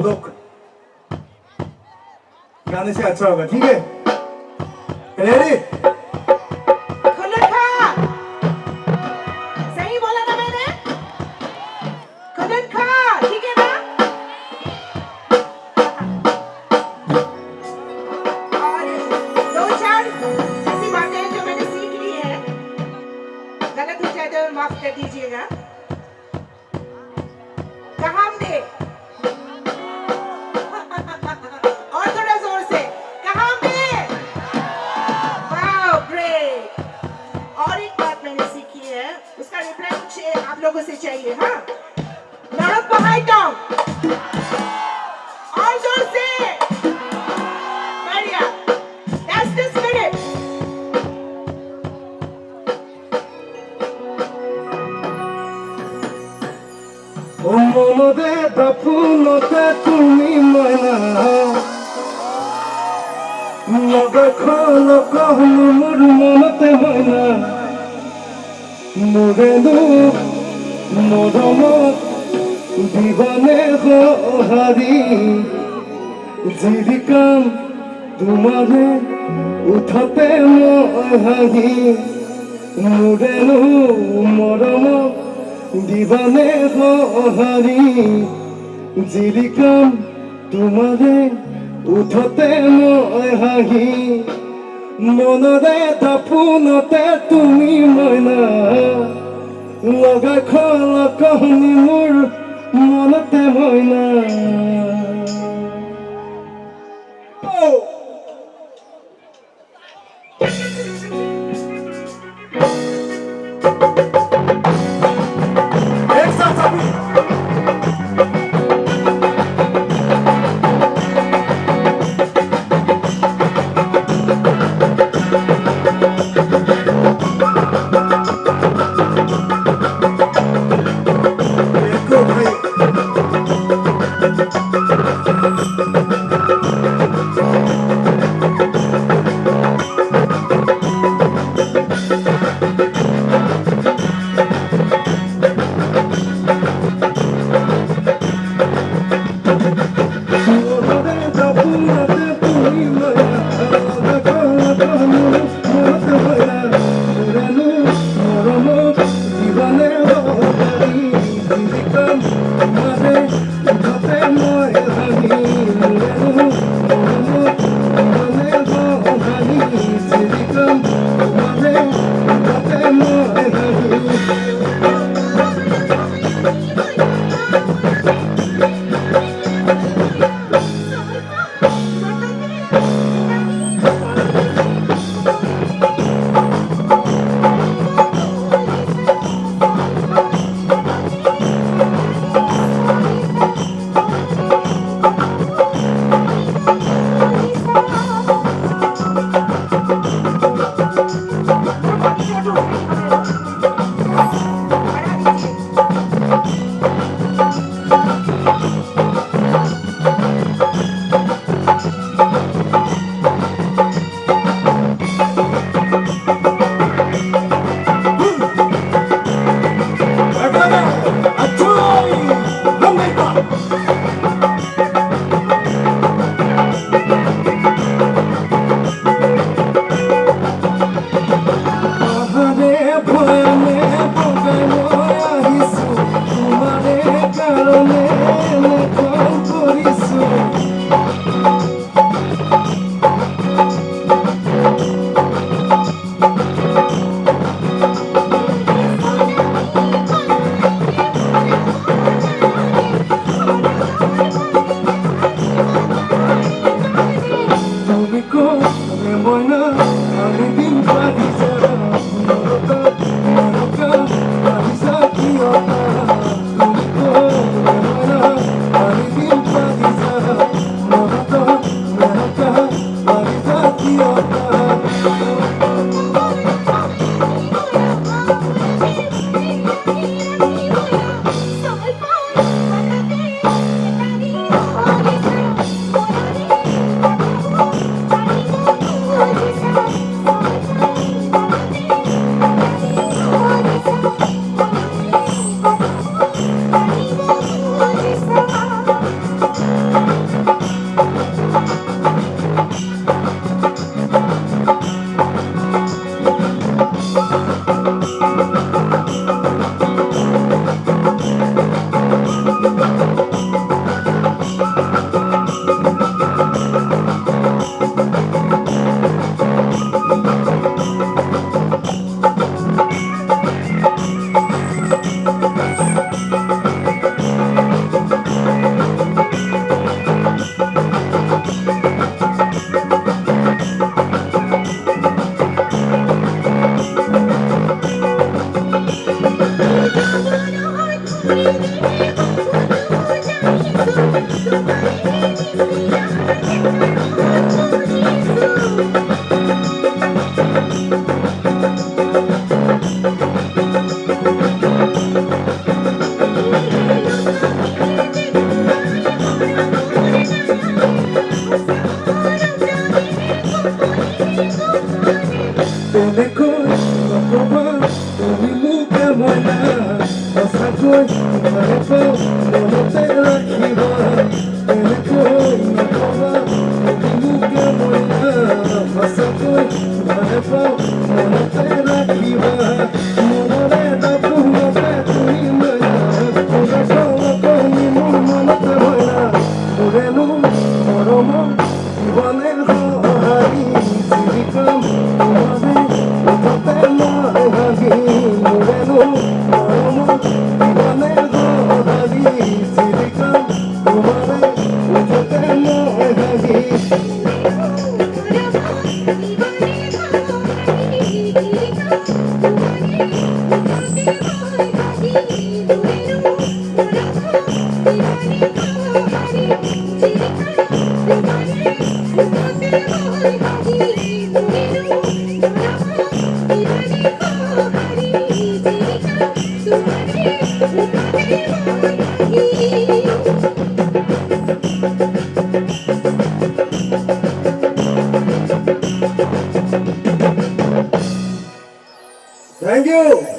पदक गाने से अच्छा होगा, ठीक है? रेडी? खुल्लर खां, सही बोला ना मैंने? खुल्लर खां, ठीक है ना? और दो चार ऐसी बातें जो मैंने सीख ली है, गलत हो जाए तो माफ कर दीजिएगा। कहाँ हमने? और थोड़ा जोर से, कहाँ हमने? वाह, ग्रेट। और एक बात मैंने सीखी है, उसका रिप्लाई मुझे आप लोगों से चाहिए, हाँ? लड़क को हाई डाउन, और जोर से, बढ़िया, that's the spirit। ओ मनदे दापुनते तुमी मना नगखल कहनी मोर मनते मना मोरेनु मरमत दिवाने हारी जीविकाम तुम्हारे उठते मोहारी मोरेनु मरमत दिवाने हारी जीविकाम तुम्हारे उठते मोहारी मनरे दापुनते तुमी मना लगाखल कहनी मोर मनते मना एक साथ सभी देखो भाई Telekoi, Makopa, Umimuka Moina, Osakoi, Marepo, Monotera Kiva. Telekoi, Makopa, Umimuka Moina, Osakoi, Marepo, Monotera Kiva. Morena Puma Petuimana, Urakola Komimu Monotemoina, Moreno, Moromo, Ivaneho, Hari, Sirikam, Thank you.